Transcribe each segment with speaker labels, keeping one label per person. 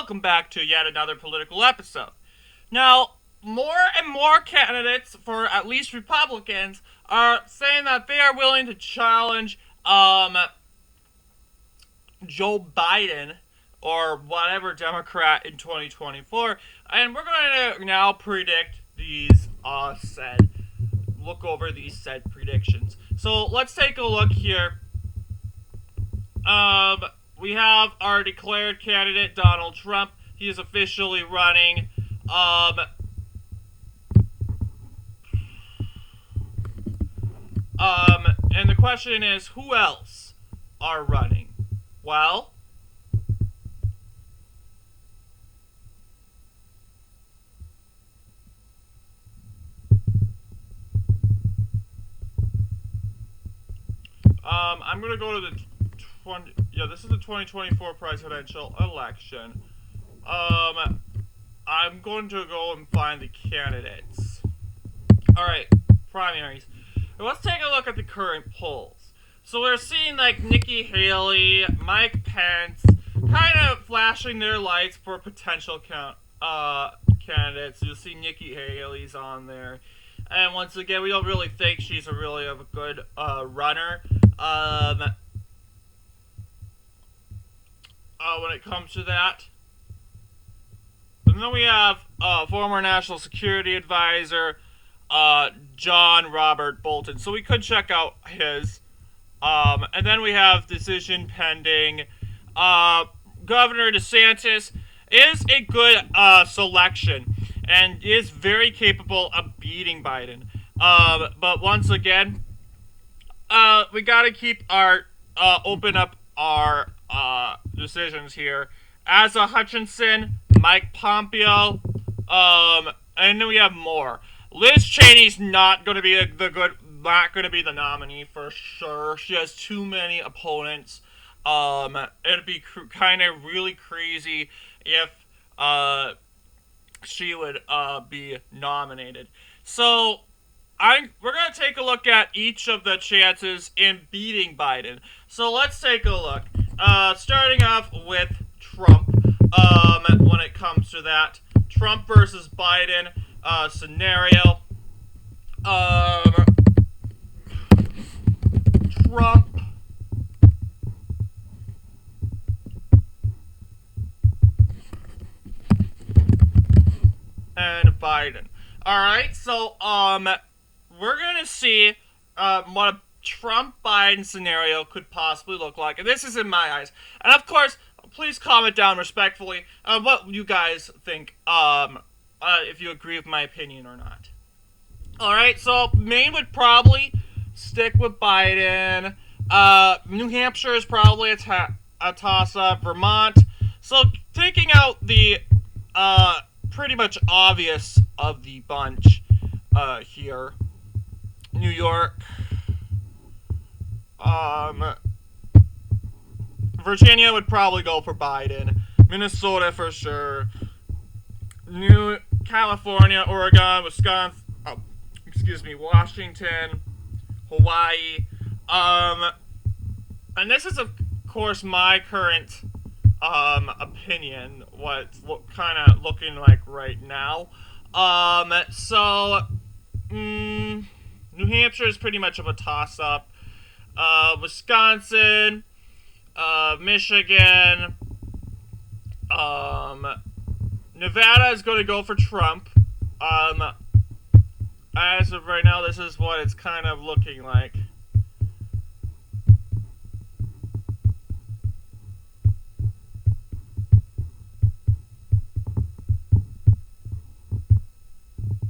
Speaker 1: welcome back to yet another political episode. Now, more and more candidates, for at least Republicans, are saying that they are willing to challenge Joe Biden or whatever Democrat in 2024, and we're going to now predict these look over these said predictions. So let's take a look here. We have our declared candidate, Donald Trump. He is officially running. And the question is, who else are running? Well, I'm gonna go to the this is the 2024 presidential election. I'm going to go and find the candidates. Alright, primaries. Let's take a look at the current polls. So we're seeing like Nikki Haley, Mike Pence, kind of flashing their lights for potential candidates. You'll see Nikki Haley's on there. And once again, we don't really think she's a good runner. When it comes to that. And then we have former National Security Advisor John Robert Bolton. So we could check out his. And then we have decision pending. Governor DeSantis is a good selection and is very capable of beating Biden. But once again, we got to keep our open up our decisions here. Asa Hutchinson, Mike Pompeo, and then we have more. Liz Cheney's not going to be not going to be the nominee for sure. She has too many opponents. It'd be kind of really crazy if she would be nominated. So we're going to take a look at each of the chances in beating Biden. So let's take a look. Starting off with Trump. When it comes to that, Trump versus Biden scenario. Trump and Biden. Alright, so we're gonna see what a Trump-Biden scenario could possibly look like. And this is in my eyes. And of course, please comment down respectfully what you guys think, if you agree with my opinion or not. Alright, so Maine would probably stick with Biden. New Hampshire is probably a toss-up. Vermont. So taking out the pretty much obvious of the bunch here. New York. Virginia would probably go for Biden. Minnesota for sure. New California, Oregon, Wisconsin, Washington, Hawaii. And this is of course my current opinion, what's kind of looking like right now. New Hampshire is pretty much of a toss-up. Wisconsin, Michigan, Nevada is going to go for Trump. As of right now, this is what it's kind of looking like.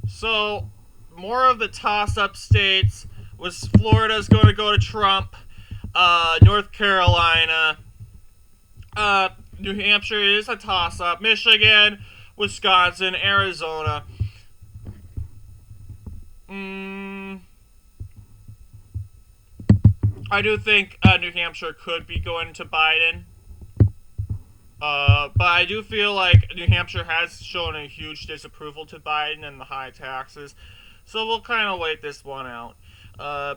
Speaker 1: So, more of the toss-up states was Florida's going to go to Trump, North Carolina, New Hampshire is a toss-up, Michigan, Wisconsin, Arizona. I do think New Hampshire could be going to Biden. But I do feel like New Hampshire has shown a huge disapproval to Biden and the high taxes. So we'll kind of wait this one out.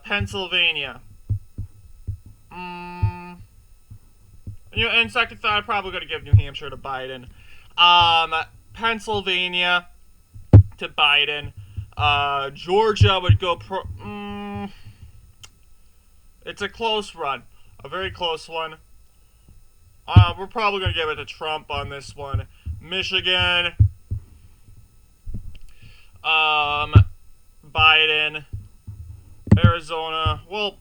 Speaker 1: Pennsylvania. And second thought, I'm probably going to give New Hampshire to Biden. Pennsylvania to Biden. Georgia would go it's a close run. A very close one. We're probably going to give it to Trump on this one. Michigan, Biden, Arizona. Well,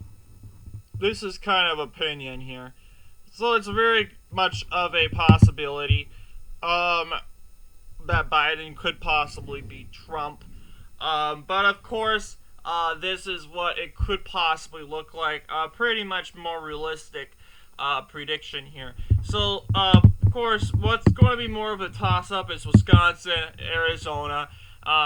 Speaker 1: this is kind of opinion here. So it's very much of a possibility that Biden could possibly beat Trump. But of course, this is what it could possibly look like. Pretty much more realistic prediction here. So, of course, what's going to be more of a toss-up is Wisconsin, Arizona,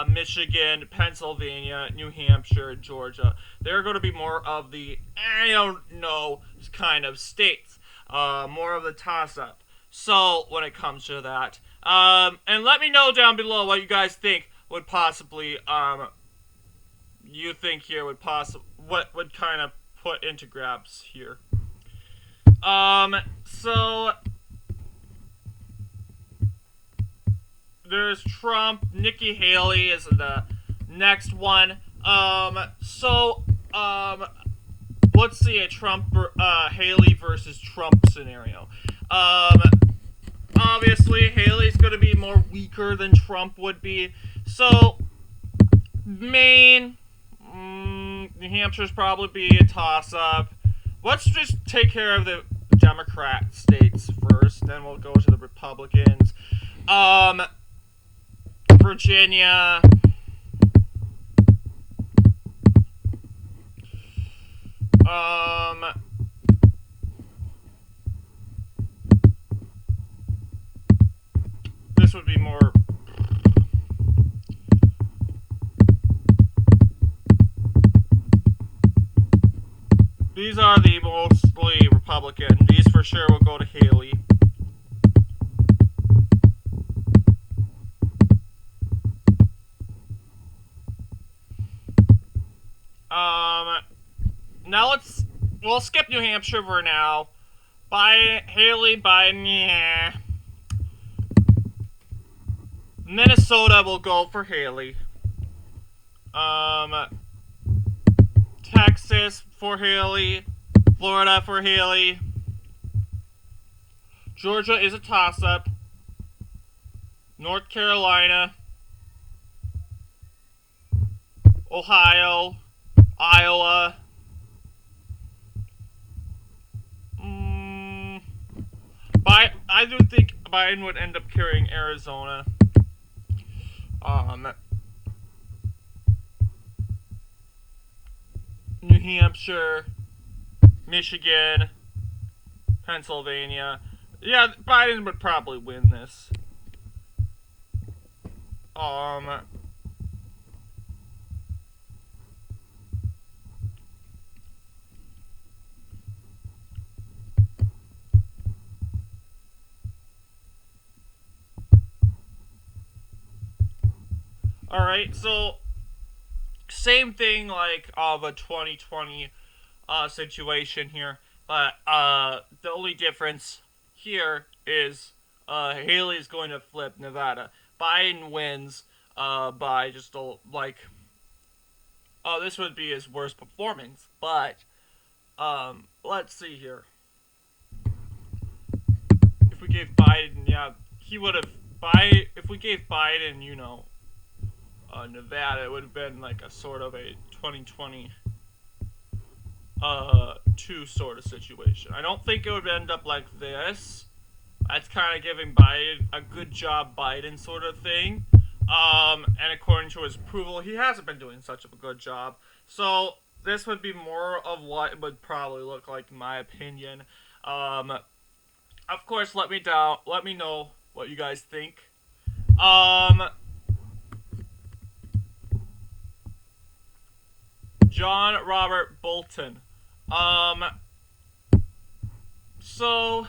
Speaker 1: Michigan, Pennsylvania, New Hampshire, Georgia. They're going to be more of the, I don't know, kind of states. More of the toss-up. So, when it comes to that. And let me know down below what you guys think would possibly, you think here would what would kind of put into grabs here. So there's Trump. Nikki Haley is the next one. Let's see a Haley versus Trump scenario. Obviously, Haley's going to be more weaker than Trump would be. So, Maine, New Hampshire's probably be a toss-up. Let's just take care of the Democrat states first, then we'll go to the Republicans. Virginia. This would be more. These are the mostly Republican. These for sure will go to Haley. Now we'll skip New Hampshire for now. Haley, Biden, yeah. Minnesota will go for Haley. Texas for Haley. Florida for Haley. Georgia is a toss-up. North Carolina. Ohio. Iowa. I do think Biden would end up carrying Arizona. New Hampshire, Michigan, Pennsylvania. Yeah, Biden would probably win this. Alright, so same thing like of a 2020 situation here, but the only difference here is Haley's going to flip Nevada. Biden wins by just this would be his worst performance, but let's see here. If we gave Biden, yeah, he would have if we gave Biden, Nevada, it would have been like a sort of a 2020 two sort of situation. I don't think it would end up like this. That's kind of giving Biden a good job Biden sort of thing. And according to his approval, he hasn't been doing such a good job. So this would be more of what it would probably look like in my opinion. Of course, let me know what you guys think. John Robert Bolton. So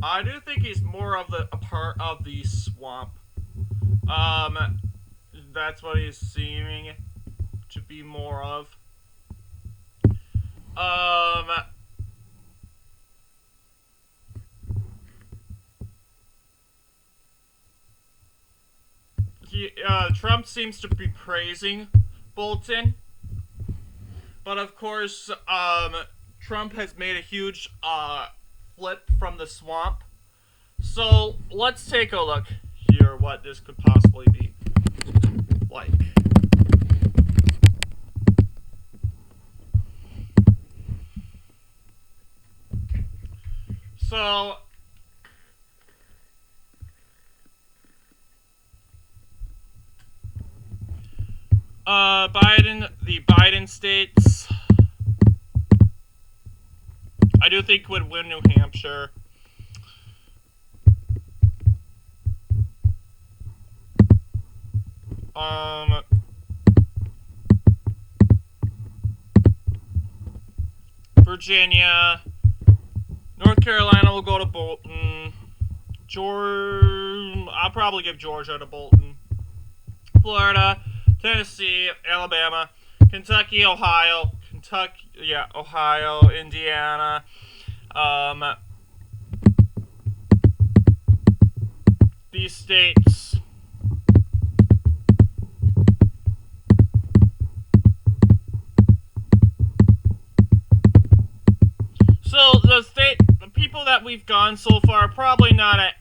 Speaker 1: I do think he's more of a part of the swamp. That's what he's seeming to be more of. Um, Trump seems to be praising Bolton, but of course, Trump has made a huge flip from the swamp. So let's take a look here what this could possibly be like. So the Biden states, I do think would win New Hampshire. Um, Virginia, North Carolina will go to Bolton. I'll probably give Georgia to Bolton. Florida, Tennessee, Alabama, Kentucky, Ohio, Ohio, Indiana, these states. So the people that we've gone so far are probably not a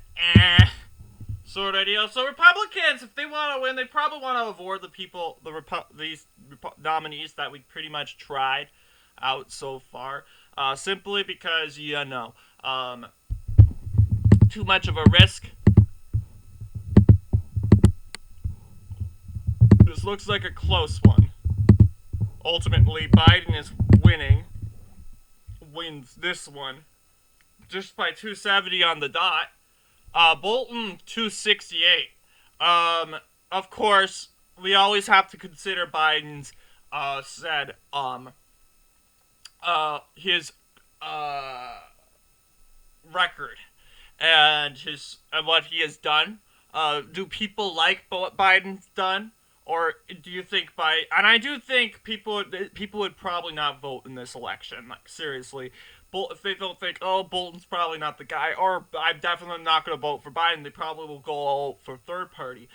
Speaker 1: sort of deal. So Republicans, if they want to win, they probably want to avoid these nominees that we pretty much tried out so far, simply because too much of a risk. This looks like a close one. Ultimately, Biden is wins this one just by 270 on the dot. Bolton 268. Of course, we always have to consider Biden's his record and what he has done. Do people like what Biden's done, or do you think And I do think people would probably not vote in this election. Like seriously, if they don't think, oh, Bolton's probably not the guy, or I'm definitely not going to vote for Biden, they probably will go for third party.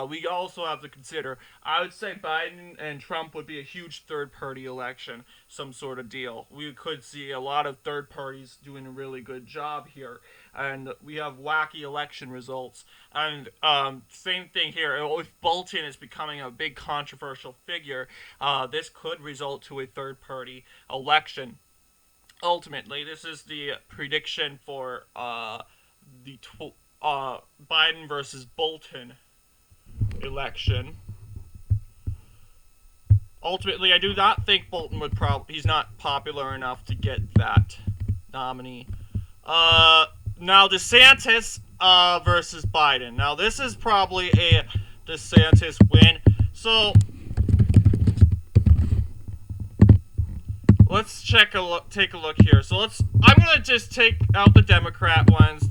Speaker 1: We also have to consider, I would say Biden and Trump would be a huge third party election, some sort of deal. We could see a lot of third parties doing a really good job here, and we have wacky election results. And same thing here. If Bolton is becoming a big controversial figure, this could result to a third party election. Ultimately, this is the prediction for the Biden versus Bolton election. Ultimately, I do not think Bolton would he's not popular enough to get that nominee. Now DeSantis versus Biden. Now this is probably a DeSantis win. So let's take a look here. So I'm gonna just take out the Democrat ones.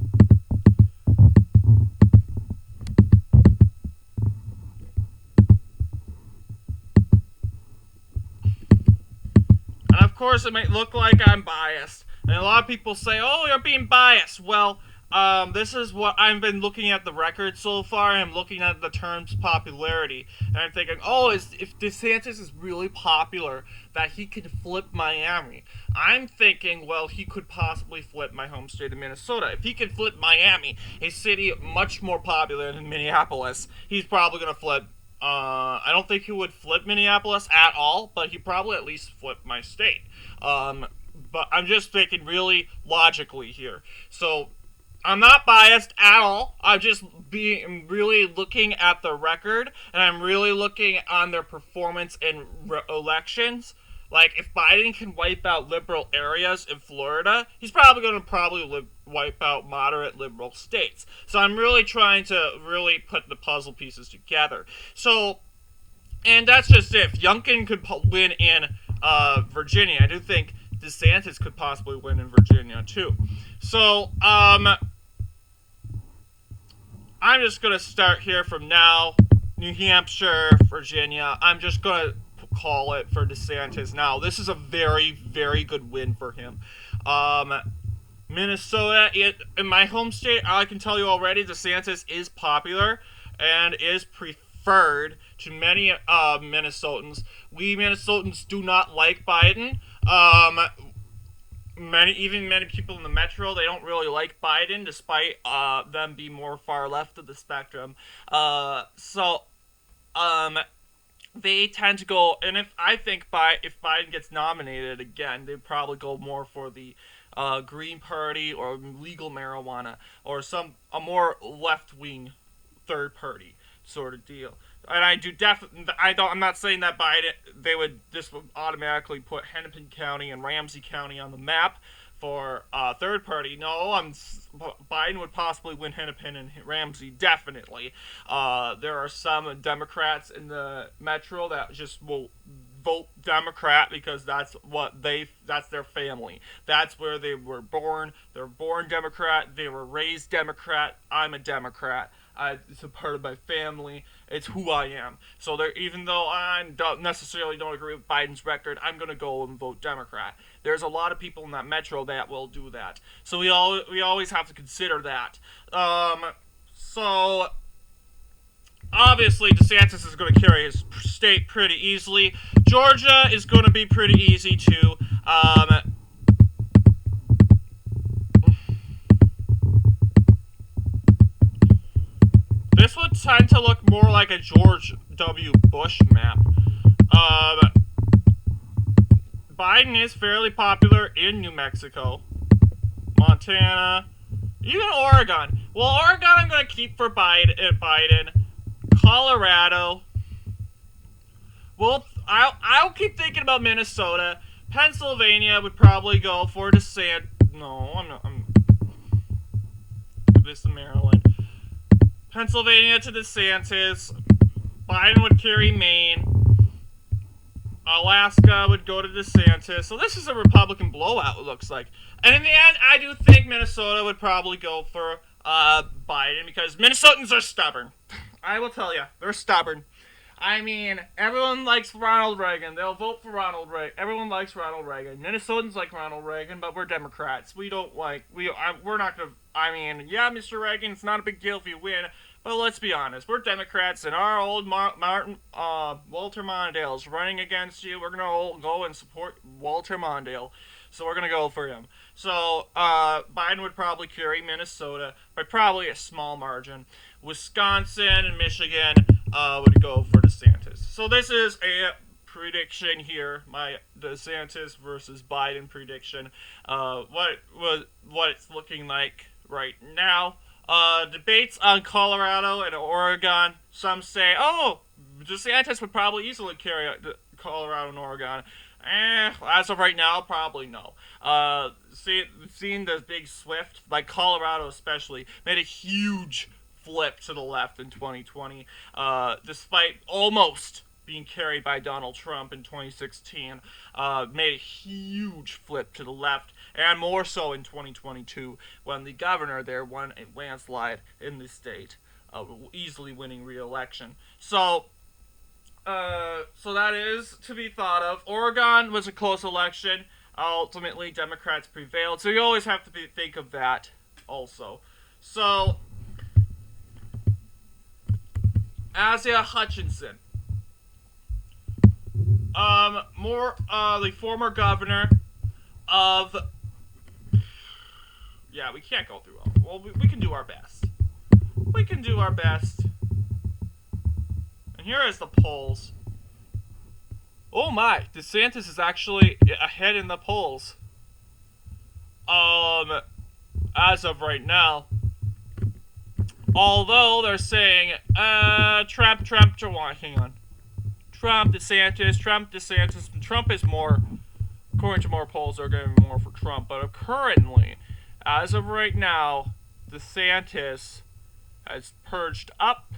Speaker 1: And of course it might look like I'm biased. And a lot of people say, oh, you're being biased. Well, this is what I've been looking at the record so far. I'm looking at the term's popularity, and I'm thinking, oh, if DeSantis is really popular, that he could flip Miami. I'm thinking, well, he could possibly flip my home state of Minnesota. If he could flip Miami, a city much more popular than Minneapolis, he's probably gonna flip. I don't think he would flip Minneapolis at all, but he'd probably at least flip my state. But I'm just thinking really logically here. So I'm not biased at all. I'm just being really looking at the record, and I'm really looking on their performance in elections. Like, if Biden can wipe out liberal areas in Florida, he's probably going to wipe out moderate liberal states. So I'm really trying to really put the puzzle pieces together. So, and that's just it. If Youngkin could win in Virginia, I do think DeSantis could possibly win in Virginia too. So, I'm just going to start here from now. New Hampshire, Virginia. I'm just going to call it for DeSantis now. This is a very, very good win for him. Minnesota, in my home state, I can tell you already, DeSantis is popular and is preferred to many Minnesotans. We Minnesotans do not like Biden. Many people in the metro, they don't really like Biden, despite them being more far left of the spectrum. They tend to go, and if Biden gets nominated again, they'd probably go more for the Green Party or legal marijuana or a more left wing third party sort of deal. And I'm not saying that this would automatically put Hennepin County and Ramsey County on the map for third party. No, Biden would possibly win Hennepin and Ramsey, definitely. There are some Democrats in the metro that just will vote Democrat because that's their family. That's where they were born. They're born Democrat. They were raised Democrat. I'm a Democrat. It's a part of my family. It's who I am. So even though I don't agree with Biden's record, I'm going to go and vote Democrat. There's a lot of people in that metro that will do that. So we always have to consider that. So obviously DeSantis is going to carry his state pretty easily. Georgia is going to be pretty easy too. This would tend to look more like a George W. Bush map. Biden is fairly popular in New Mexico, Montana, even Oregon. Well, Oregon I'm going to keep for Biden. Colorado. Well, I'll keep thinking about Minnesota. Pennsylvania would probably go for DeSantis. No, I'm not. This is Maryland. Pennsylvania to DeSantis. Biden would carry Maine. Alaska would go to DeSantis. So this is a Republican blowout, it looks like. And in the end, I do think Minnesota would probably go for Biden because Minnesotans are stubborn. I will tell you, they're stubborn. I mean, everyone likes Ronald Reagan. They'll vote for Ronald Reagan. Everyone likes Ronald Reagan. Minnesotans like Ronald Reagan, but we're Democrats. We're not gonna. I mean, yeah, Mr. Reagan, it's not a big deal if you win. But let's be honest, we're Democrats, and our old Walter Mondale is running against you. We're gonna go and support Walter Mondale, so we're gonna go for him. So Biden would probably carry Minnesota by probably a small margin. Wisconsin and Michigan would go for DeSantis. So this is a prediction here, my DeSantis versus Biden prediction. What it's looking like right now. Debates on Colorado and Oregon. Some say, DeSantis would probably easily carry Colorado and Oregon. As of right now, probably no. Seeing the big swift, like Colorado especially, made a huge flip to the left in 2020, despite almost being carried by Donald Trump in 2016, made a huge flip to the left, and more so in 2022 when the governor there won a landslide in the state, easily winning re-election. So that is to be thought of. Oregon was a close election. Ultimately, Democrats prevailed. So you always have to think of that also. So, Asa Hutchinson. The former governor of... Yeah, we can't go through all. Well, we can do our best. We can do our best. And here is the polls. Oh my, DeSantis is actually ahead in the polls. As of right now. Although they're saying, Trump, hang on. Trump, DeSantis. Trump is more, according to more polls, they're getting more for Trump. But currently, as of right now, DeSantis has purged up.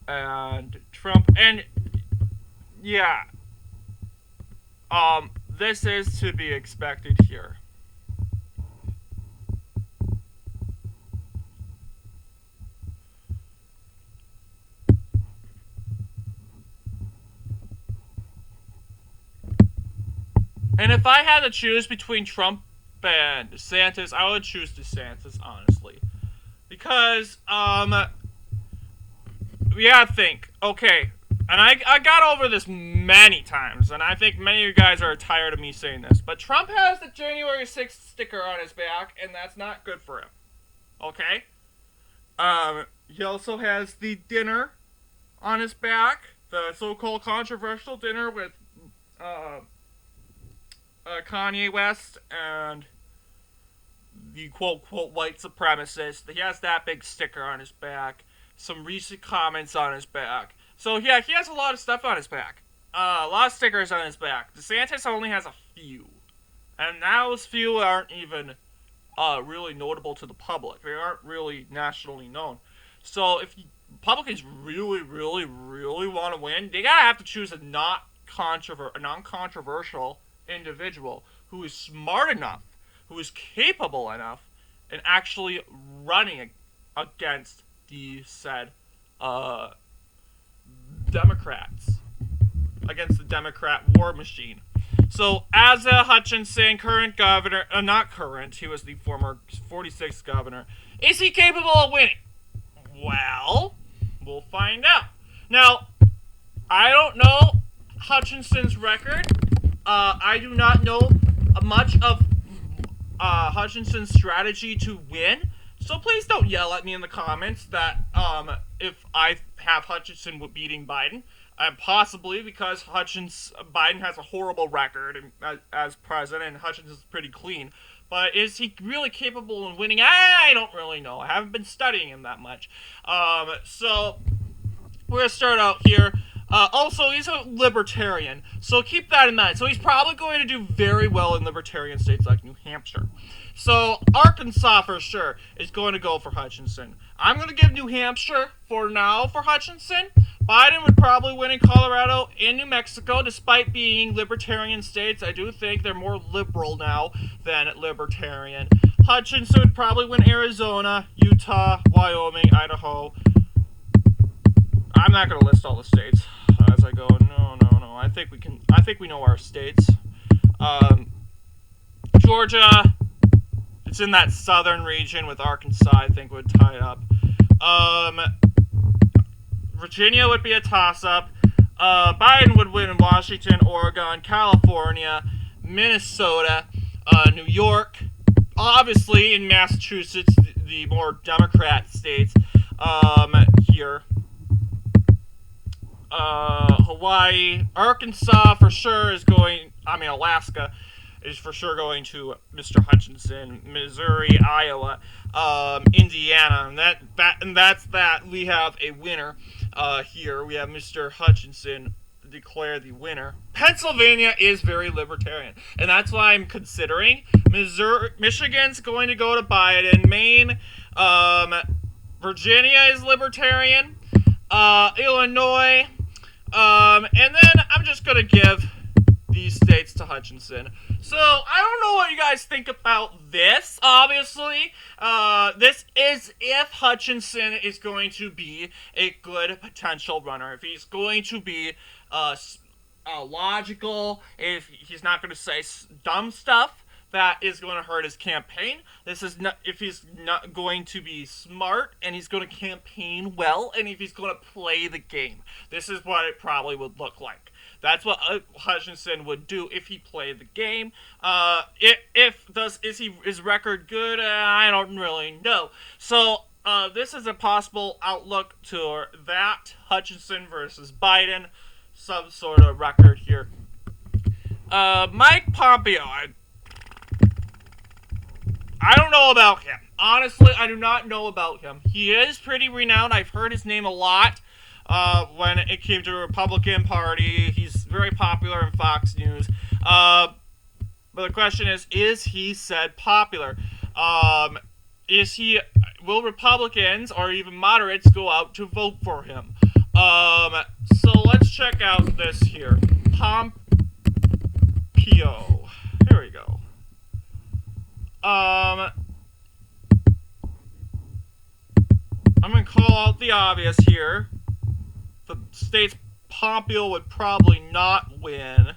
Speaker 1: And Trump, and yeah, this is to be expected here. And if I had to choose between Trump and DeSantis, I would choose DeSantis, honestly. Because, we gotta think, okay, and I got over this many times, and I think many of you guys are tired of me saying this, but Trump has the January 6th sticker on his back, and that's not good for him. Okay? He also has the dinner on his back, the so-called controversial dinner with, Kanye West and the quote-quote white supremacist. He has that big sticker on his back, some recent comments on his back. So yeah, he has a lot of stuff on his back. A lot of stickers on his back. DeSantis only has a few. And those few aren't even really notable to the public. They aren't really nationally known. So if Republicans really, really, really want to win, they gotta have to choose a non-controversial individual who is smart enough, who is capable enough, and actually running against the said Democrats, against the Democrat war machine. So Asa Hutchinson, current governor, not current, he was the former 46th governor, is he capable of winning? Well, we'll find out. Now, I don't know Hutchinson's record. I do not know much of Hutchinson's strategy to win. So please don't yell at me in the comments that if I have Hutchinson beating Biden. Possibly because Biden has a horrible record as president, and Hutchinson's pretty clean. But is he really capable of winning? I don't really know. I haven't been studying him that much. So we're gonna start out here. Also, he's a libertarian, so keep that in mind. So he's probably going to do very well in libertarian states like New Hampshire. So Arkansas, for sure, is going to go for Hutchinson. I'm going to give New Hampshire, for now, for Hutchinson. Biden would probably win in Colorado and New Mexico, despite being libertarian states. I do think they're more liberal now than libertarian. Hutchinson would probably win Arizona, Utah, Wyoming, Idaho. I'm not going to list all the states as I go. No. I think we know our states. Georgia, it's in that southern region with Arkansas, I think would tie it up. Virginia would be a toss-up. Biden would win in Washington, Oregon, California, Minnesota, New York. Obviously, in Massachusetts, the more Democrat states here. Hawaii, Arkansas for sure is going. Alaska is for sure going to Mr. Hutchinson. Missouri, Iowa, Indiana, and that's that. We have a winner here. We have Mr. Hutchinson declare the winner. Pennsylvania is very libertarian, and that's why I'm considering. Michigan's going to go to Biden. Maine, Virginia is libertarian. Illinois, and then I'm just gonna give these states to Hutchinson. So I don't know what you guys think about this. Obviously, this is if Hutchinson is going to be a good potential runner. If he's going to be logical, if he's not going to say dumb stuff that is going to hurt his campaign. This is not if he's not going to be smart and he's going to campaign well, and if he's going to play the game. This is what it probably would look like. That's what Hutchinson would do if he played the game. Is his record good? I don't really know. So this is a possible outlook to that Hutchinson versus Biden, some sort of record here. Mike Pompeo. I don't know about him. Honestly, I do not know about him. He is pretty renowned. I've heard his name a lot when it came to the Republican Party. He's very popular in Fox News. But the question is he said popular? Will Republicans or even moderates go out to vote for him? So let's check out this here. Pompeo. Here we go. I'm going to call out the obvious here. The states Pompeo would probably not win.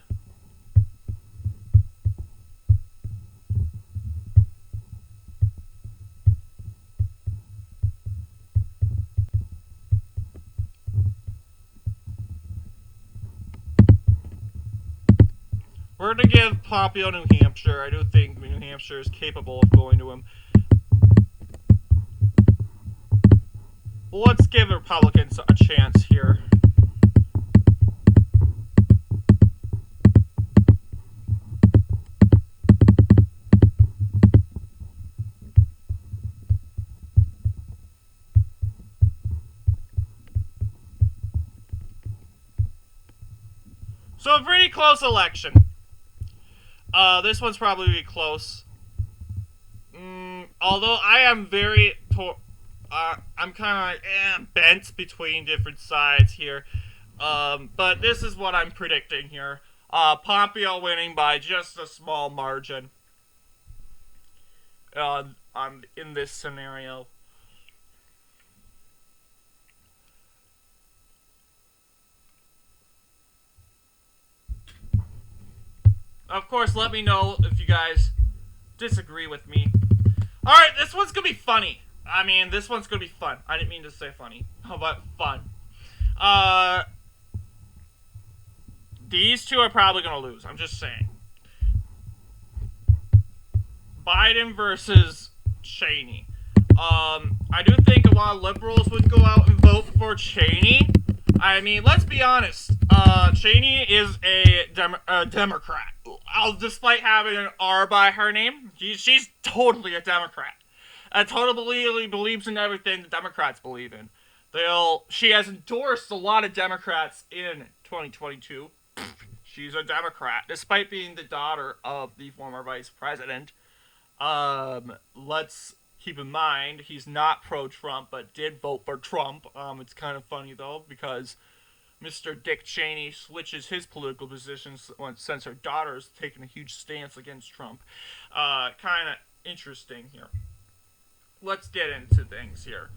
Speaker 1: We're going to give Pompeo New Hampshire. I do think New Hampshire is capable of going to him. Well, let's give Republicans a chance here. So a pretty close election. This one's probably close. Although I am very, I'm kind of bent between different sides here. But this is what I'm predicting here. Pompeo winning by just a small margin. In this scenario. Of course, let me know if you guys disagree with me. Alright, this one's gonna be funny. I mean, this one's gonna be fun. I didn't mean to say funny. How about fun? These two are probably gonna lose. I'm just saying. Biden versus Cheney. I do think a lot of liberals would go out and vote for Cheney. I mean, let's be honest. Cheney is a Democrat. Despite having an R by her name, she's totally a Democrat. Totally believes in everything the Democrats believe in. She has endorsed a lot of Democrats in 2022. She's a Democrat, despite being the daughter of the former vice president. Let's keep in mind, he's not pro-Trump, but did vote for Trump. It's kind of funny, though, because Mr. Dick Cheney switches his political positions since her daughter's taken a huge stance against Trump. Kind of interesting here. Let's get into things here.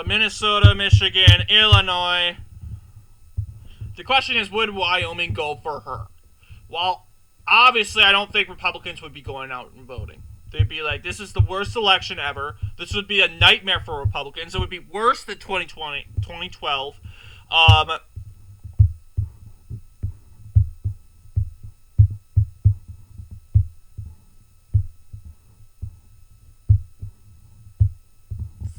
Speaker 1: Minnesota, Michigan, Illinois. The question is, would Wyoming go for her? Well, obviously, I don't think Republicans would be going out and voting. They'd be like, this is the worst election ever. This would be a nightmare for Republicans. It would be worse than 2012.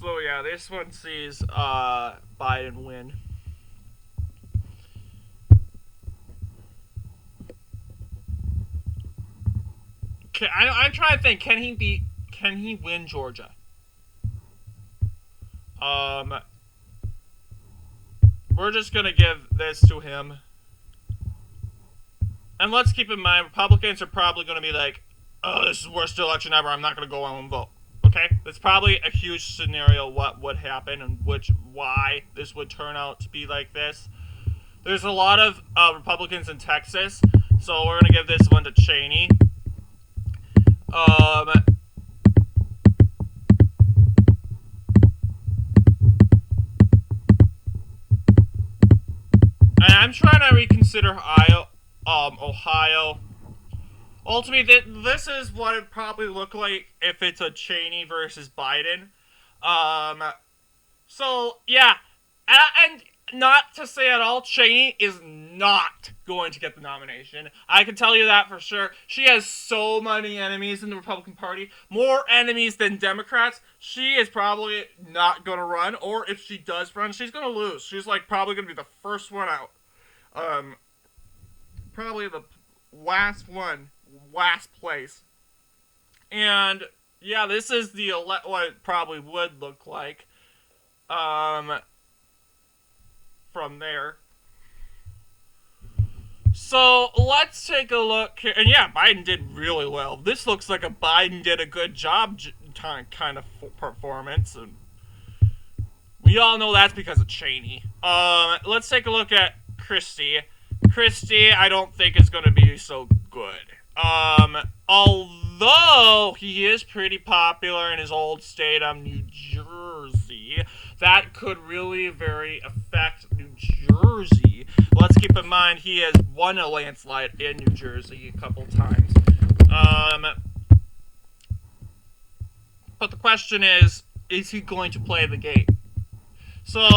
Speaker 1: So yeah, this one sees Biden win. I'm trying to think. Can he win Georgia? We're just gonna give this to him. And let's keep in mind, Republicans are probably gonna be like, oh, this is the worst election ever. I'm not gonna go out and vote. Okay, that's probably a huge scenario what would happen and why this would turn out to be like this. There's a lot of Republicans in Texas, so we're gonna give this one to Cheney. And I'm trying to reconsider Ohio. Ultimately, this is what it probably look like if it's a Cheney versus Biden. So, yeah. And not to say at all, Cheney is not going to get the nomination. I can tell you that for sure. She has so many enemies in the Republican Party. More enemies than Democrats. She is probably not going to run. Or if she does run, she's going to lose. She's probably going to be the first one out. Probably the last place. And yeah, this is what it probably would look like. From there. So let's take a look here. And yeah, Biden did really well. This looks like a Biden did a good job kind of performance. And we all know that's because of Cheney. Let's take a look at Christie. Christie, I don't think is going to be so good. Although he is pretty popular in his old state of New Jersey, that could really affect New Jersey. Let's keep in mind he has won a landslide in New Jersey a couple times. But the question is he going to play the game? So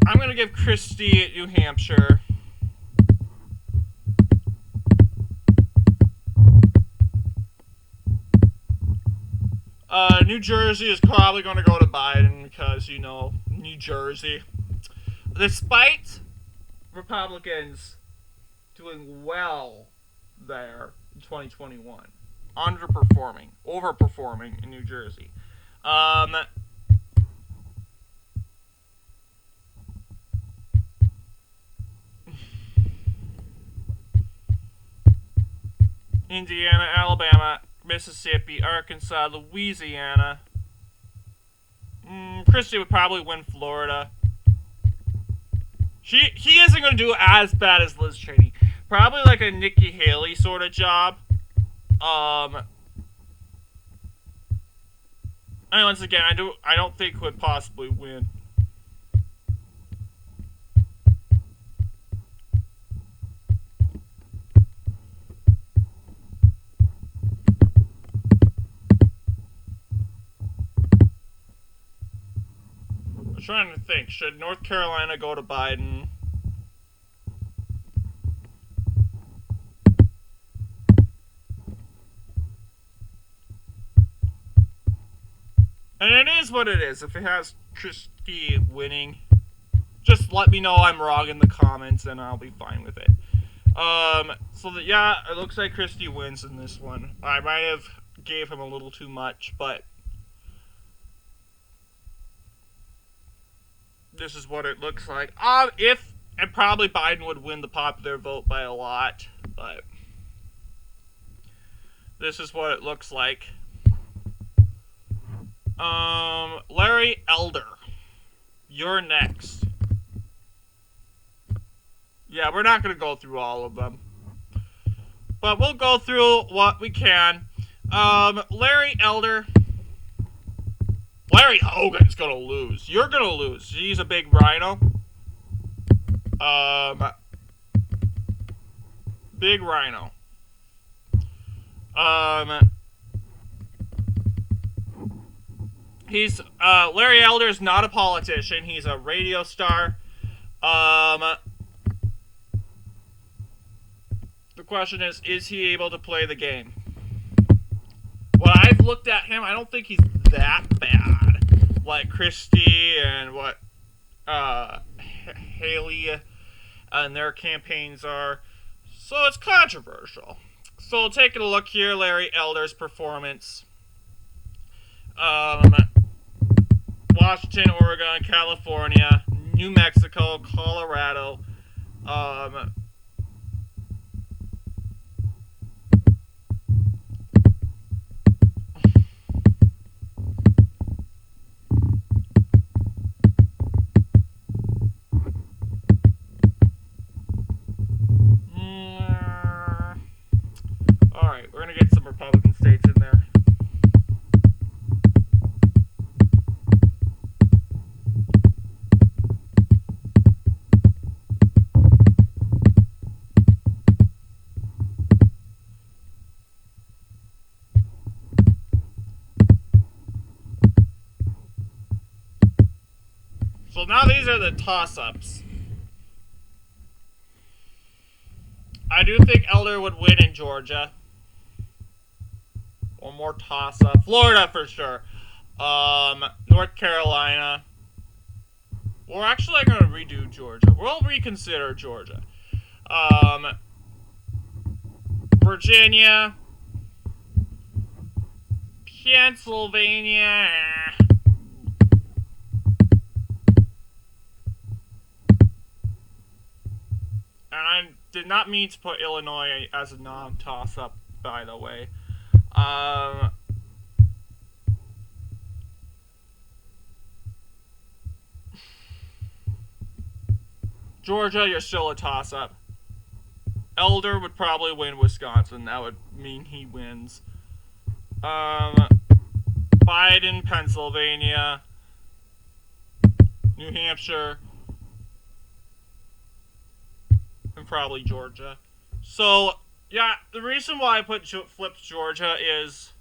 Speaker 1: I'm going to give Christie New Hampshire. New Jersey is probably going to go to Biden because, New Jersey. Despite Republicans doing well there in 2021, overperforming in New Jersey. Indiana, Alabama, Mississippi, Arkansas, Louisiana. Christie would probably win Florida. He isn't going to do as bad as Liz Cheney. Probably like a Nikki Haley sort of job. And once again, I don't think would possibly win. I'm trying to think. Should North Carolina go to Biden? And it is what it is. If it has Christie winning, just let me know I'm wrong in the comments and I'll be fine with it. It looks like Christie wins in this one. I might have gave him a little too much, but this is what it looks like. And probably Biden would win the popular vote by a lot, but this is what it looks like. Larry Elder, you're next. Yeah, we're not going to go through all of them, but we'll go through what we can. Larry Elder. Larry Hogan's going to lose. You're going to lose. He's a big rhino. Big rhino. Larry Elder's not a politician. He's a radio star. The question is he able to play the game? Well, I've looked at him. I don't think he's that bad. Like Christie and what Haley and their campaigns are. So it's controversial. So taking a look here, Larry Elder's performance. Washington, Oregon, California, New Mexico, Colorado. Alright, we're going to get some Republican states in there. So now these are the toss-ups. I do think Elder would win in Georgia. One more toss-up. Florida for sure. North Carolina. We're actually going to redo Georgia. We'll reconsider Georgia. Virginia. Pennsylvania. And I did not mean to put Illinois as a non-toss-up, by the way. Georgia, you're still a toss-up. Elder would probably win Wisconsin. That would mean he wins. Biden, Pennsylvania. New Hampshire. And probably Georgia. So, yeah, the reason why I flipped Georgia is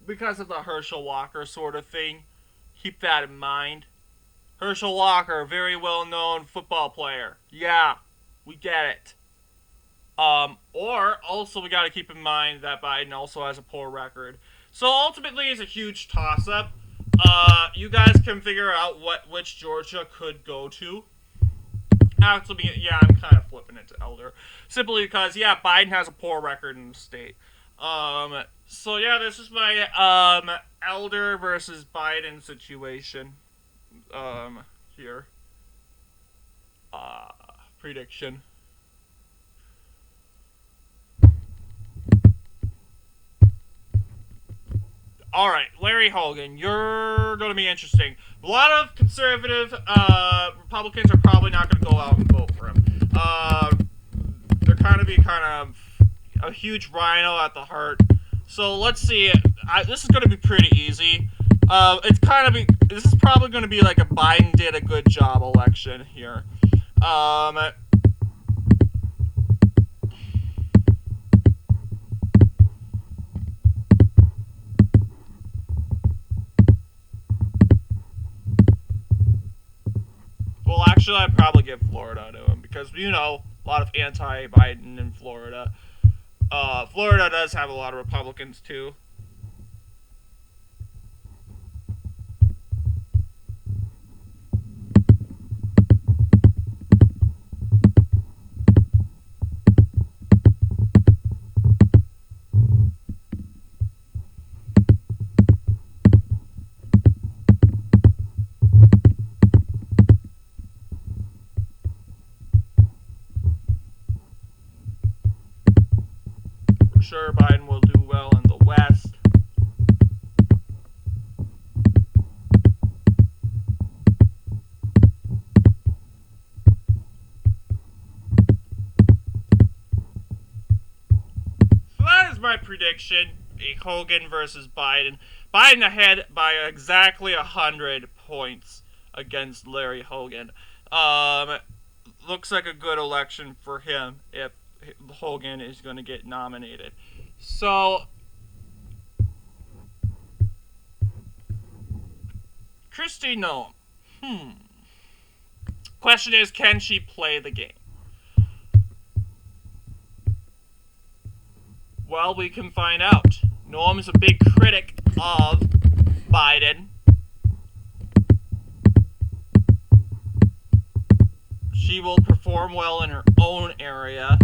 Speaker 1: because of the Herschel Walker sort of thing. Keep that in mind. Herschel Walker, very well known football player. Yeah, we get it. Or also we got to keep in mind that Biden also has a poor record. So ultimately, it's a huge toss-up. You guys can figure out which Georgia could go to. Actually, yeah, I'm kind of flipping it to Elder, simply because Biden has a poor record in the state. So yeah, this is my Elder versus Biden situation. Here. Prediction. All right, Larry Hogan, you're going to be interesting. A lot of conservative Republicans are probably not going to go out and vote for him. They're kind of a huge rhino at the heart. So let's see. This is going to be pretty easy. This is probably going to be like a Biden did a good job election here. Well, actually, I'd probably give Florida to him because, a lot of anti-Biden in Florida. Florida does have a lot of Republicans, too. For sure, Biden will do well in the West. So that is my prediction. A Hogan versus Biden. Biden ahead by exactly 100 points against Larry Hogan. Looks like a good election for him if Hogan is going to get nominated. So, Kristi Noem. Question is, can she play the game? Well, we can find out. Noem is a big critic of Biden. She will perform well in her own area.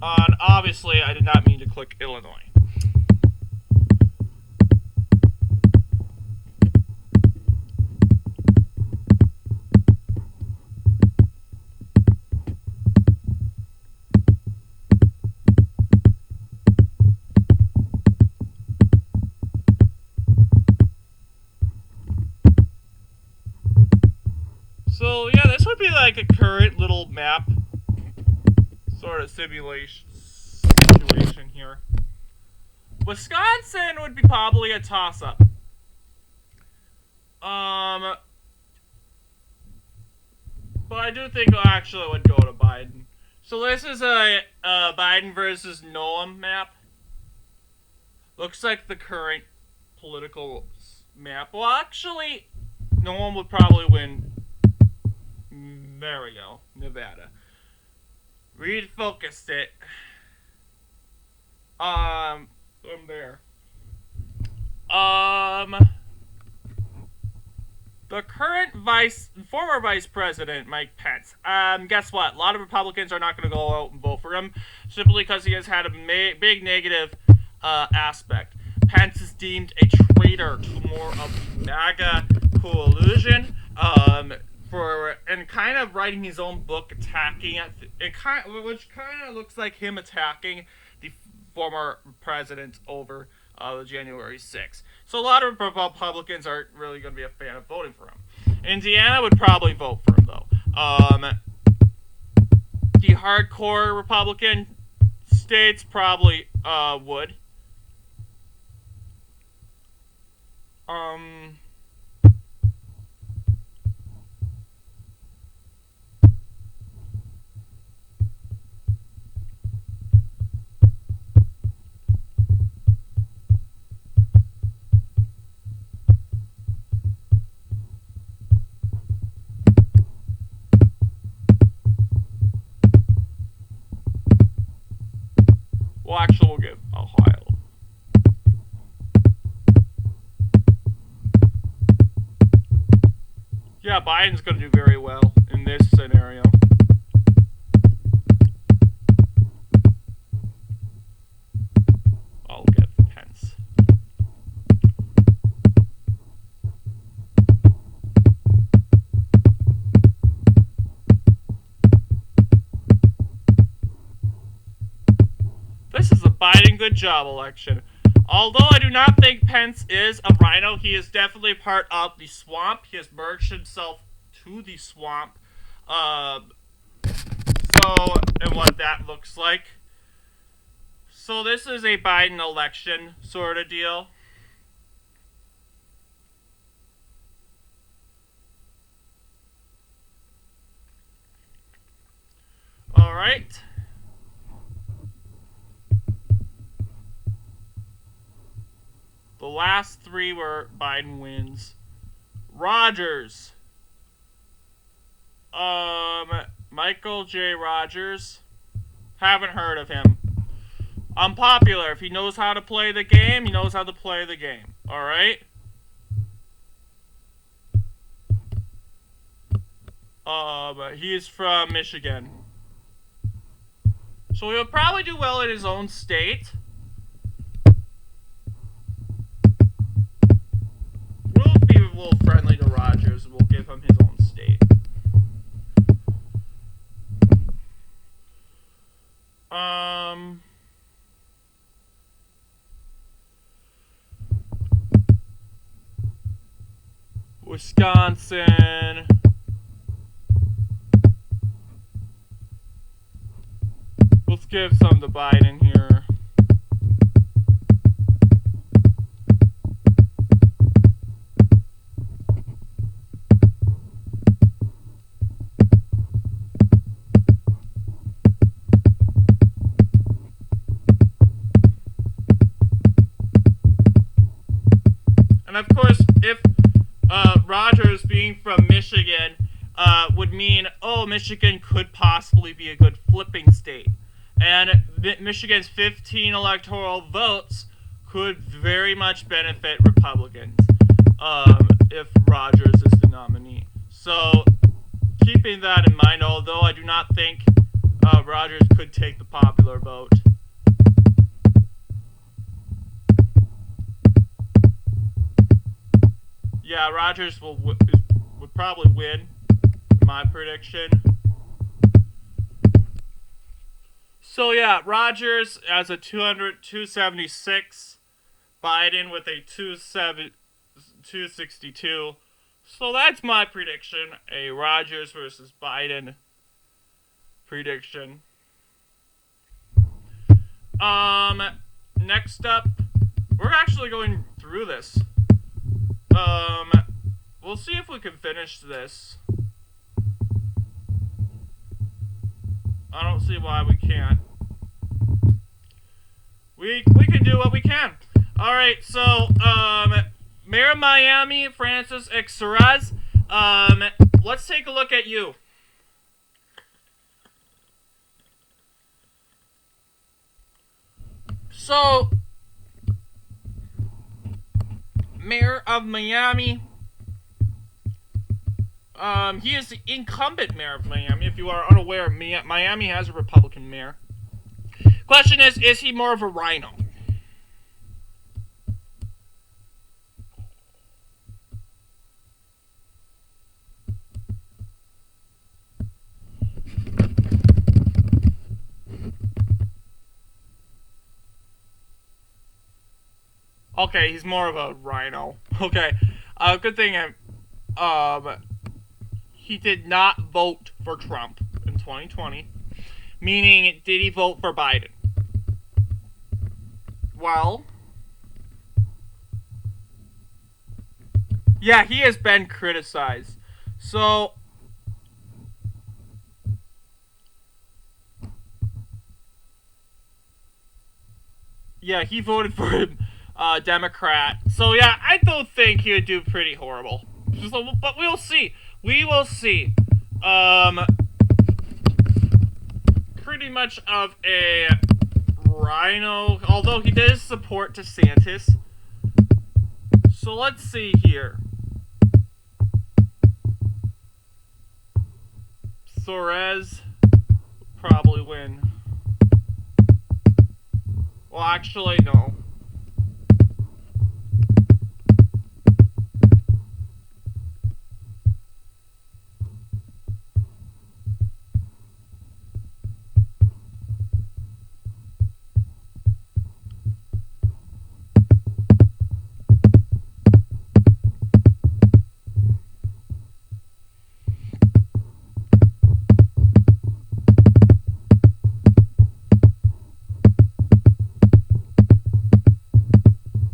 Speaker 1: And obviously, I did not mean to click Illinois. So yeah, this would be like a current little map sort of simulation situation here. Wisconsin would be probably a toss-up. But I do think actually it would go to Biden. So this is a Biden versus Noem map. Looks like the current political map. Well, actually, Noem would probably win. There we go, Nevada. Refocused it. I'm there. The former vice president, Mike Pence. Guess what? A lot of Republicans are not going to go out and vote for him simply because he has had a big negative aspect. Pence is deemed a traitor to more of the MAGA coalition. And kind of writing his own book attacking which kind of looks like him attacking the former president over the January 6th. So a lot of Republicans aren't really going to be a fan of voting for him. Indiana would probably vote for him, though. The hardcore Republican states probably would. Um, well, actually, we'll give Ohio. Yeah, Biden's going to do very well in this scenario. I'll get Pence. This is a Biden good job election. Although I do not think Pence is a rhino, he is definitely part of the swamp. He has merged himself to the swamp. And what that looks like. So this is a Biden election sort of deal. Alright. The last three were Biden wins. Rogers. Michael J. Rogers. Haven't heard of him. Unpopular. If he knows how to play the game, he knows how to play the game. Alright? He is from Michigan. So he'll probably do well in his own state. We'll be a little friendly to Rogers and we'll give him his own state. Wisconsin. Let's give some to Biden here. And of course, if Rogers being from Michigan would mean, oh, Michigan could possibly be a good flipping state. And Michigan's 15 electoral votes could very much benefit Republicans if Rogers is the nominee. So, keeping that in mind, although I do not think Rogers could take the popular vote. Yeah, Rogers would probably win, my prediction. So yeah, Rogers as a 276, Biden with a 262. So that's my prediction, a Rogers versus Biden prediction. Next up, we're actually going through this. We'll see if we can finish this. I don't see why we can't. We can do what we can. Alright, so, Mayor of Miami, Francis Xeras, let's take a look at you. So, Mayor of Miami, he is the incumbent mayor of Miami. If you are unaware, Miami has a Republican mayor. Question is he more of a rhino? Okay, he's more of a rhino. Okay, good thing he did not vote for Trump in 2020. Meaning, did he vote for Biden? Well, yeah, he has been criticized. So, yeah, he voted for a Democrat. So, yeah, I don't think he would do pretty horrible. So, but we'll see. We will see. Pretty much of a rhino, although he does support DeSantis. So, let's see here. Suarez probably win. Well, actually, no.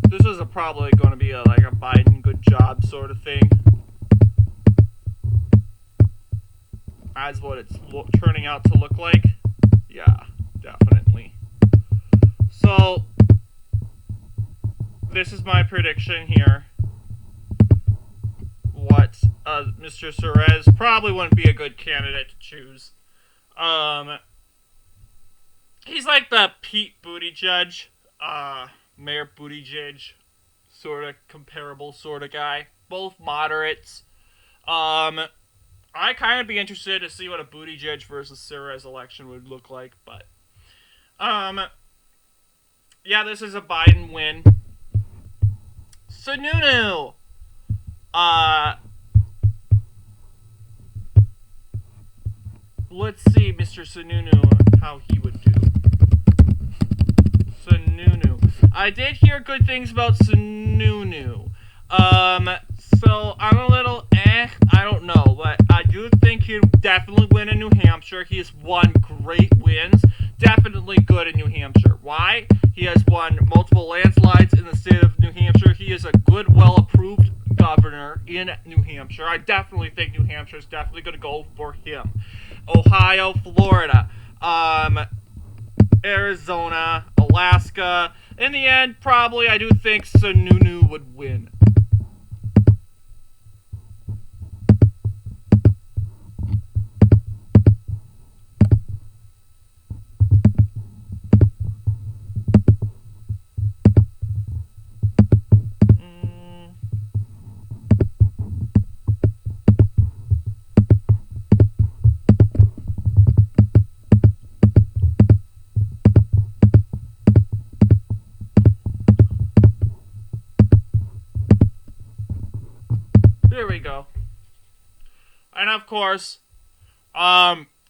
Speaker 1: This is probably going to be like a Biden good job sort of thing. As what it's turning out to look like. Yeah, definitely. So, this is my prediction here. What Mr. Suarez probably wouldn't be a good candidate to choose. He's like the Pete Buttigieg, Mayor Buttigieg, sort of comparable sort of guy. Both moderates. I kind of be interested to see what a Buttigieg versus Suarez election would look like, but yeah, this is a Biden win. Sununu. Let's see Mr. Sununu how he would do. Sununu. I did hear good things about Sununu. So I'm a little I don't know, but I do think he'd definitely win in New Hampshire. He has won great wins. Definitely good in New Hampshire. Why? He has won multiple landslides in the state of New Hampshire. He is a good, well-approved governor in New Hampshire. I definitely think New Hampshire is definitely going to go for him. Ohio, Florida, Arizona, Alaska. In the end, probably I do think Sununu would win. There we go. And of course,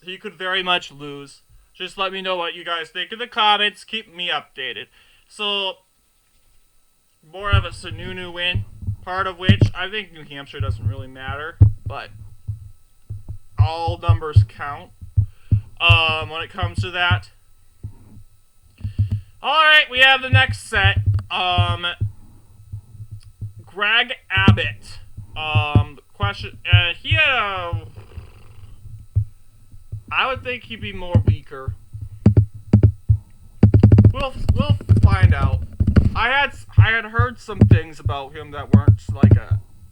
Speaker 1: he could very much lose. Just let me know what you guys think in the comments. Keep me updated. So, more of a Sununu win. Part of which, I think New Hampshire doesn't really matter. But, all numbers count. When it comes to that. Alright, we have the next set. Greg Abbott. The question, he had I would think he'd be more weaker. We'll find out. I had heard some things about him that weren't like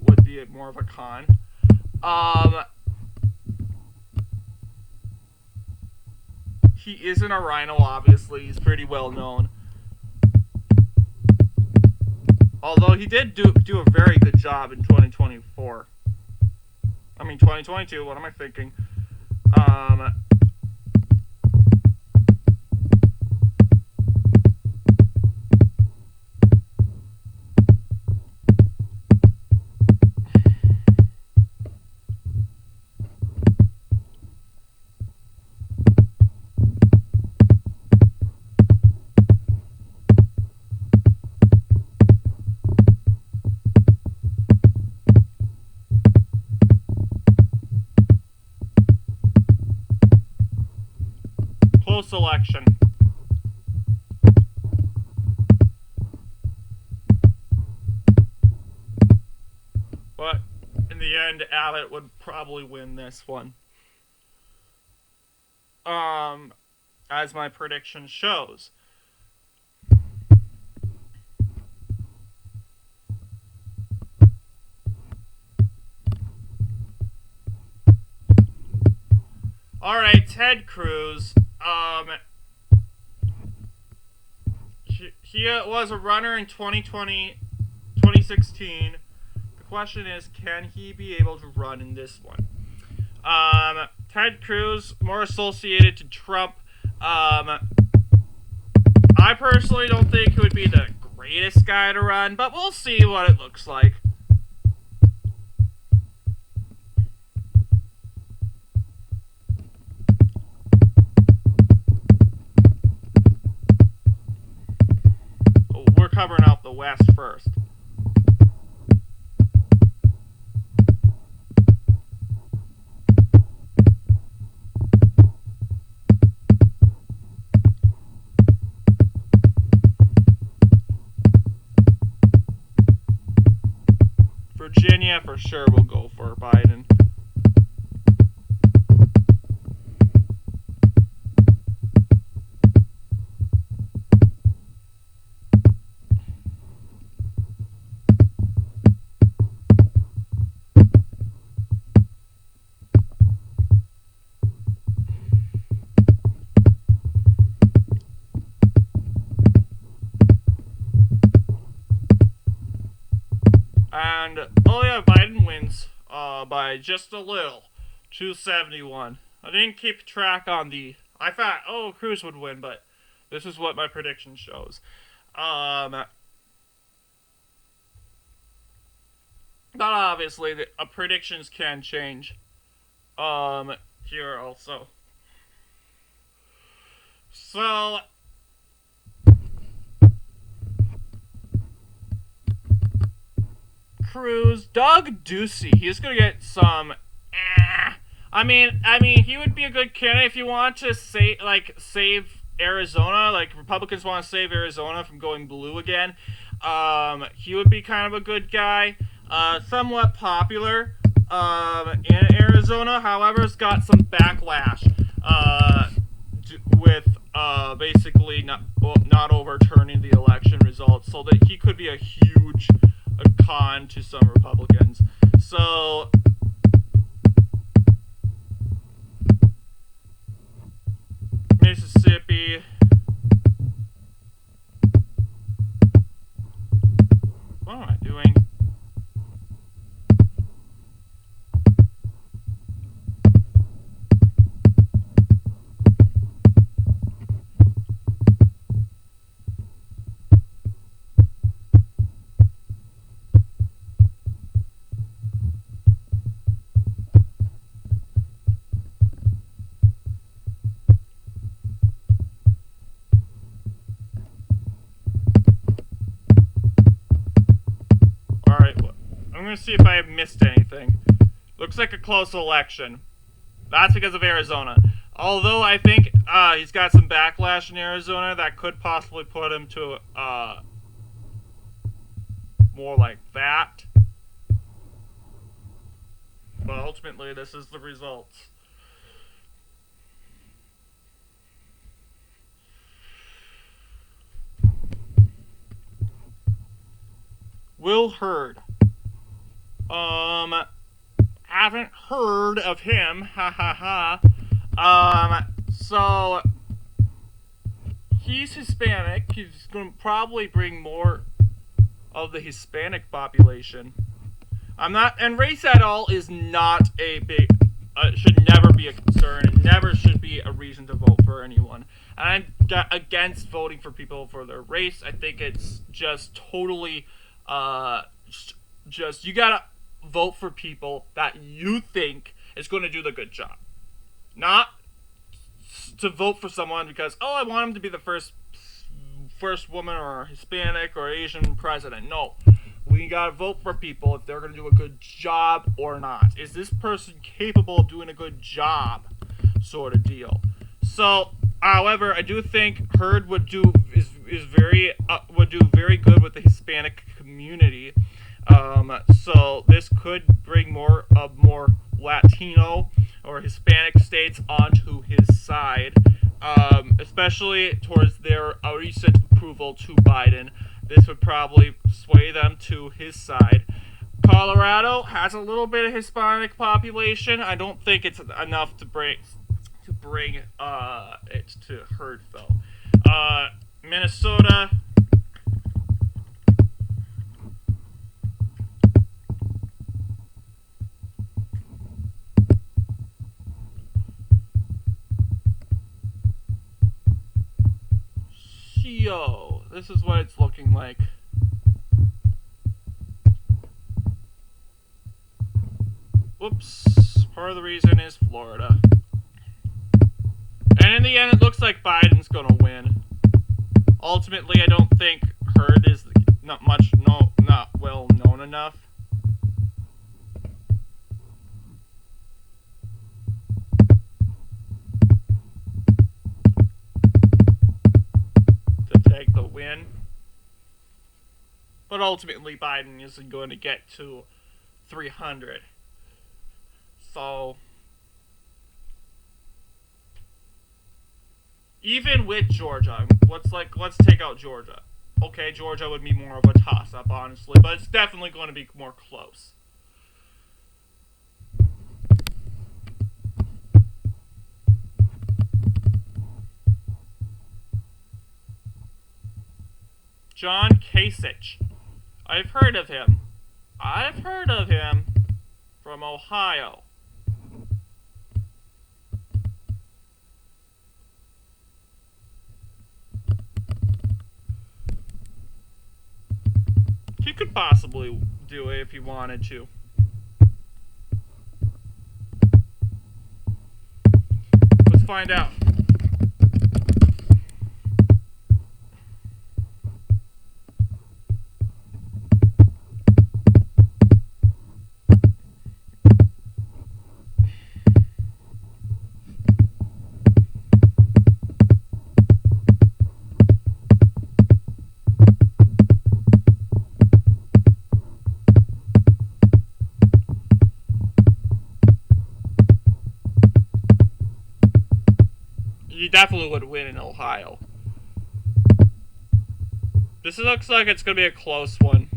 Speaker 1: would be more of a con. He isn't a rhino, obviously. He's pretty well known. Although he did do a very good job in 2024. I mean 2022, what am I thinking? close election. But in the end, Abbott would probably win this one. As my prediction shows. Alright, Ted Cruz. He was a runner in 2016. The question is, can he be able to run in this one? Ted Cruz, more associated to Trump. I personally don't think he would be the greatest guy to run, but we'll see what it looks like. We're covering out the West first. Virginia, for sure, will go for Biden. And, oh yeah, Biden wins by just a little. 271. I didn't keep track on the... I thought, oh, Cruz would win, but this is what my prediction shows. But obviously, predictions can change. Here also. So... Cruz, Doug Ducey. He's gonna get some. I mean, he would be a good candidate if you want to save Arizona. Like Republicans want to save Arizona from going blue again. He would be kind of a good guy. Somewhat popular in Arizona. However, has got some backlash with basically not overturning the election results, so that he could be a huge con to some Republicans. So Mississippi. What am I doing? I'm going to see if I have missed anything. Looks like a close election. That's because of Arizona. Although I think he's got some backlash in Arizona that could possibly put him to more like that. But ultimately, this is the results. Will Hurd. Haven't heard of him. Ha ha ha. So he's Hispanic. He's going to probably bring more of the Hispanic population. And race at all is not a big, should never be a concern, and never should be a reason to vote for anyone. And I'm against voting for people for their race. I think it's just totally, you gotta vote for people that you think is going to do the good job. Not to vote for someone because, oh, I want him to be the first woman or Hispanic or Asian president. No. We gotta vote for people if they're gonna do a good job or not. Is this person capable of doing a good job? Sort of deal. So, However, I do think Hurd would do very good with the Hispanic community. So this could bring more Latino or Hispanic states onto his side, especially towards their recent approval to Biden. This would probably sway them to his side. Colorado has a little bit of Hispanic population. I don't think it's enough to bring it to Hurd though. Minnesota. Yo, this is what it's looking like. Whoops. Part of the reason is Florida. And in the end, it looks like Biden's gonna win. Ultimately, I don't think Hurd is not well known enough. To take the win. But ultimately, Biden isn't going to get to 300. So, even with Georgia, let's take out Georgia. Okay, Georgia would be more of a toss-up, honestly, but it's definitely going to be more close. John Kasich. I've heard of him from Ohio. He could possibly do it if he wanted to. Let's find out. You definitely would win in Ohio. This looks like it's going to be a close one.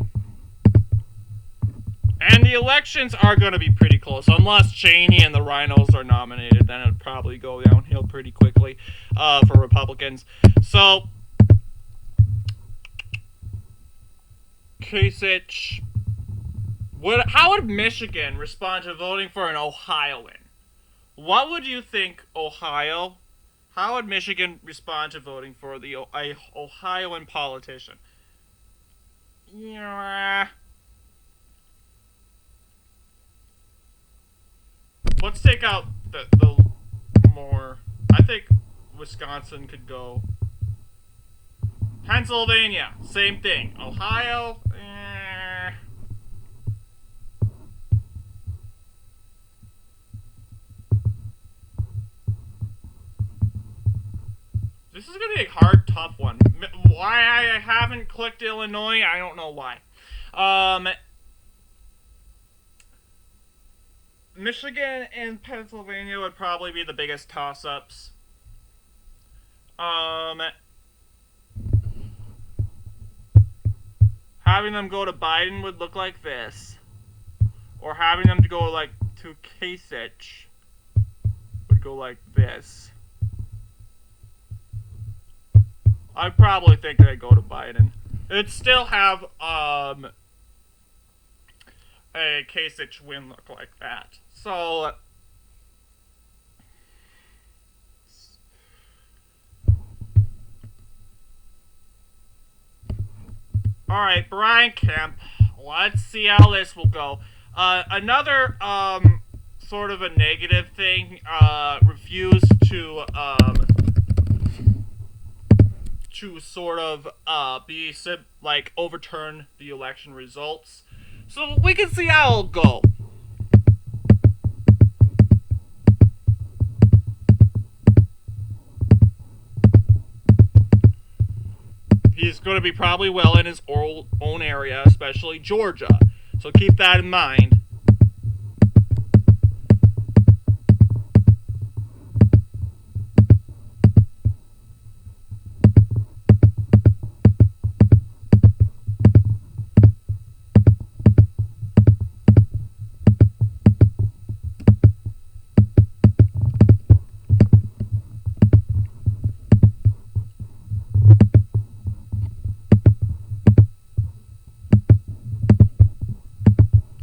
Speaker 1: And the elections are going to be pretty close. Unless Cheney and the Rhinos are nominated, then it would probably go downhill pretty quickly for Republicans. So, Kasich. How would Michigan respond to voting for an Ohioan? What would you think, Ohio? How would Michigan respond to voting for the Ohioan politician? Yeah. Let's take out the more. I think Wisconsin could go. Pennsylvania, same thing. Ohio, This is going to be a hard, tough one. Why I haven't clicked Illinois, I don't know why. Michigan and Pennsylvania would probably be the biggest toss-ups. Having them go to Biden would look like this. Or having them to go like to Kasich would go like this. I probably think they'd go to Biden. It'd still have a Kasich win look like that. So alright, Brian Kemp. Let's see how this will go. Another sort of a negative thing, refused to sort of overturn the election results. So we can see how it'll go. he's going to be probably well in his own area, especially Georgia. So keep that in mind.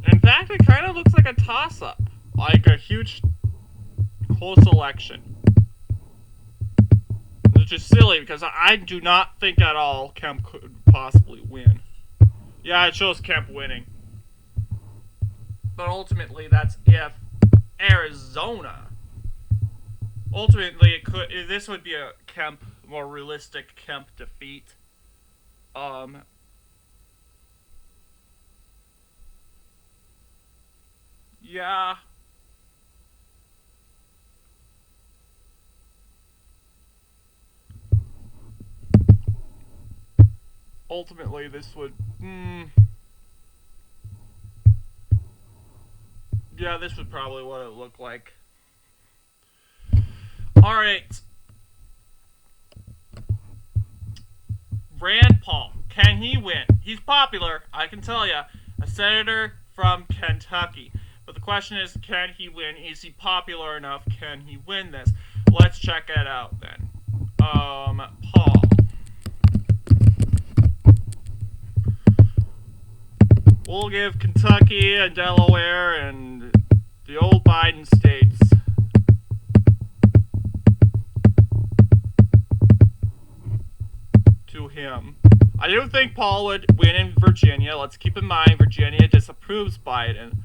Speaker 1: In fact, it kind of looks like a toss-up, like a huge, close election. Which is silly because I do not think at all Kemp could possibly win. Yeah, it shows Kemp winning. But ultimately, that's if Arizona. Ultimately, this would be a Kemp, more realistic Kemp defeat. Yeah. Ultimately, this would. Yeah, this would probably what it looked like. Alright. Rand Paul. Can he win? He's popular, I can tell you. A senator from Kentucky. But the question is, can he win? Is he popular enough? Can he win this? Let's check it out then. Paul. We'll give Kentucky and Delaware and the old Biden states. To him. I do think Paul would win in Virginia. Let's keep in mind Virginia disapproves Biden.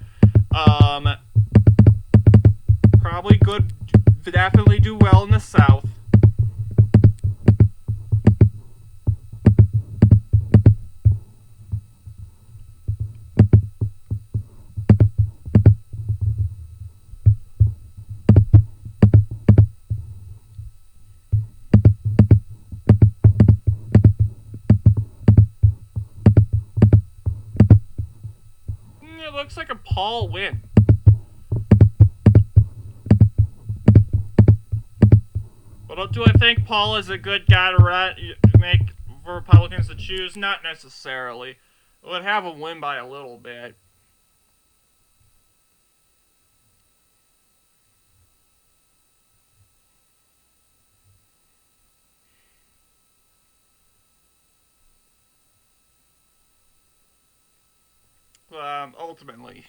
Speaker 1: Probably good, definitely do well in the South. It looks like a Paul win. But do I think Paul is a good guy to make for Republicans to choose? Not necessarily. It would have him win by a little bit. Ultimately.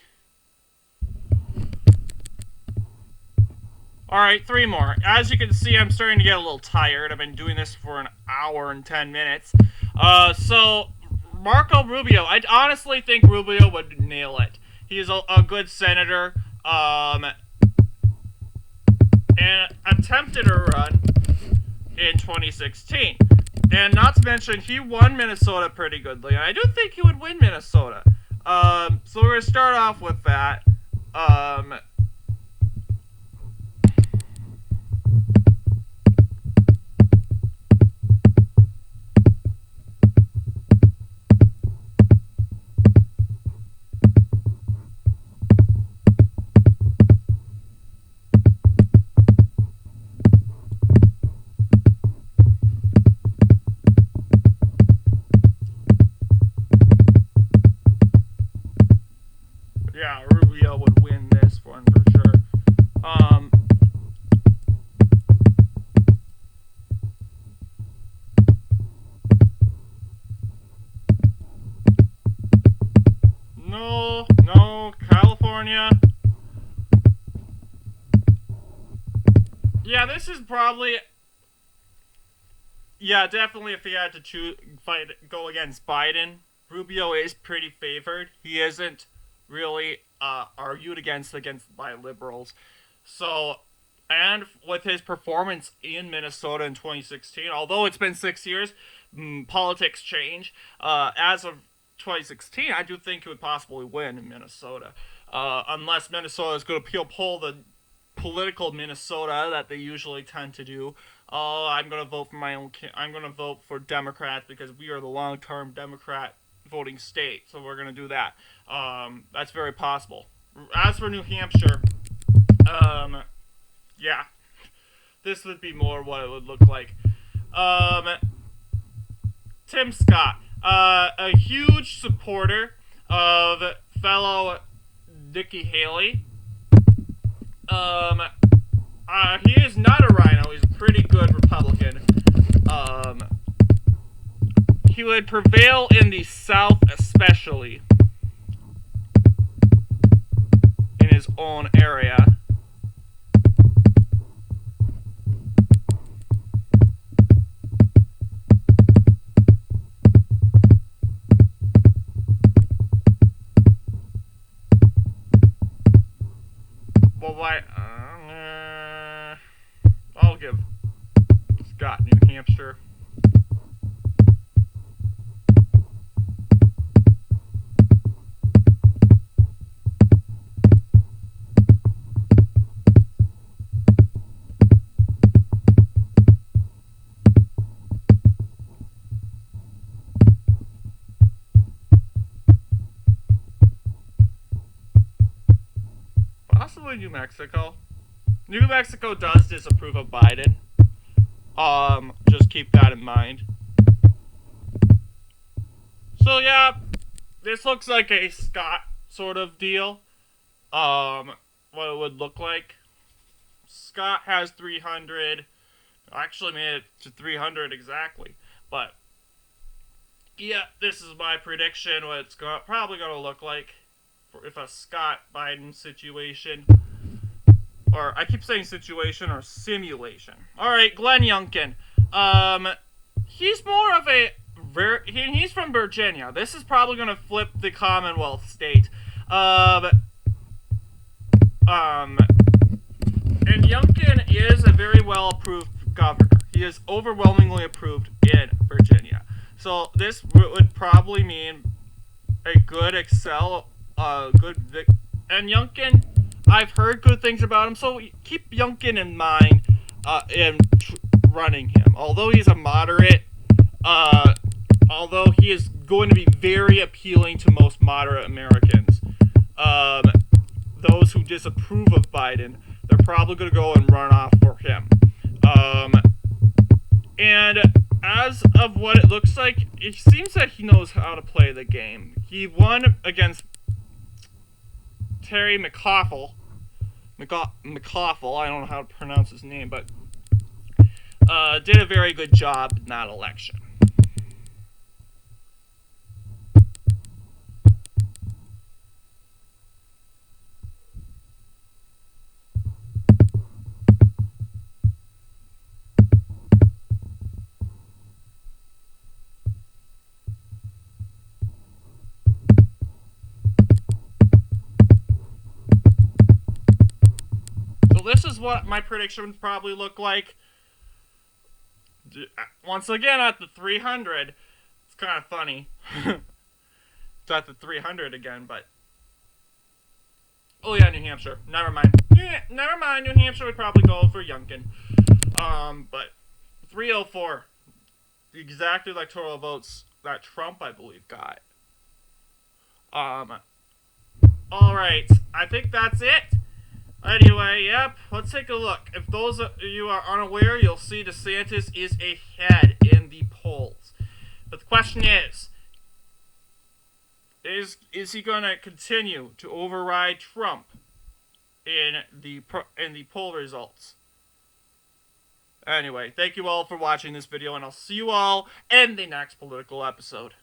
Speaker 1: Alright, 3 more. As you can see, I'm starting to get a little tired. I've been doing this for an hour and 10 minutes. So, Marco Rubio. I honestly think Rubio would nail it. He's a good senator. And attempted a run in 2016. And not to mention, he won Minnesota pretty goodly. And I do think he would win Minnesota. So we're going to start off with that. Yeah, Rubio would win this one for sure. No, California. Yeah, this is probably. Yeah, definitely. If he had to go against Biden, Rubio is pretty favored. He isn't really argued against by liberals. So, and with his performance in Minnesota in 2016, although it's been 6 years, politics change. As of 2016, I do think he would possibly win in Minnesota, unless Minnesota is going to pull the political Minnesota that they usually tend to do. oh, I'm gonna vote for my own. I'm gonna vote for Democrats because we are the long-term Democrat voting state, so we're gonna do that. That's very possible. As for New Hampshire, um, yeah, this would be more what it would look like. Um, Tim Scott, a huge supporter of fellow Nikki Haley. Um, he is not a rhino. He's a pretty good Republican. Um, he would prevail in the South, especially in his own area. Well, why? I'll give Scott New Hampshire. Possibly New Mexico. New Mexico does disapprove of Biden. Just keep that in mind. So yeah, this looks like a Scott sort of deal. What it would look like. Scott has 300. Actually made it to 300 exactly. But yeah, this is my prediction. What it's probably going to look like for if a Scott Biden situation. Or I keep saying situation or simulation. All right, Glenn Youngkin. He's more of a he's from Virginia. This is probably going to flip the Commonwealth state. And Youngkin is a very well approved governor. He is overwhelmingly approved in Virginia. So this would probably mean a good and Youngkin, I've heard good things about him, so keep Youngkin in mind in running him. Although he's a moderate, although he is going to be very appealing to most moderate Americans, those who disapprove of Biden, they're probably going to go and run off for him. And as of what it looks like, it seems that he knows how to play the game. He won against Terry McAuliffe. I don't know how to pronounce his name, but did a very good job in that election. So this is what my prediction would probably look like. Once again, at the 300, it's kind of funny. It's at the 300 again, but oh yeah, New Hampshire. Never mind. Never mind. New Hampshire would probably go for Youngkin. But 304, the exact electoral votes that Trump, I believe, got. All right. I think that's it. Anyway, yep, let's take a look. If those of you are unaware, you'll see DeSantis is ahead in the polls. But the question is he going to continue to override Trump in the poll results? Anyway, thank you all for watching this video, and I'll see you all in the next political episode.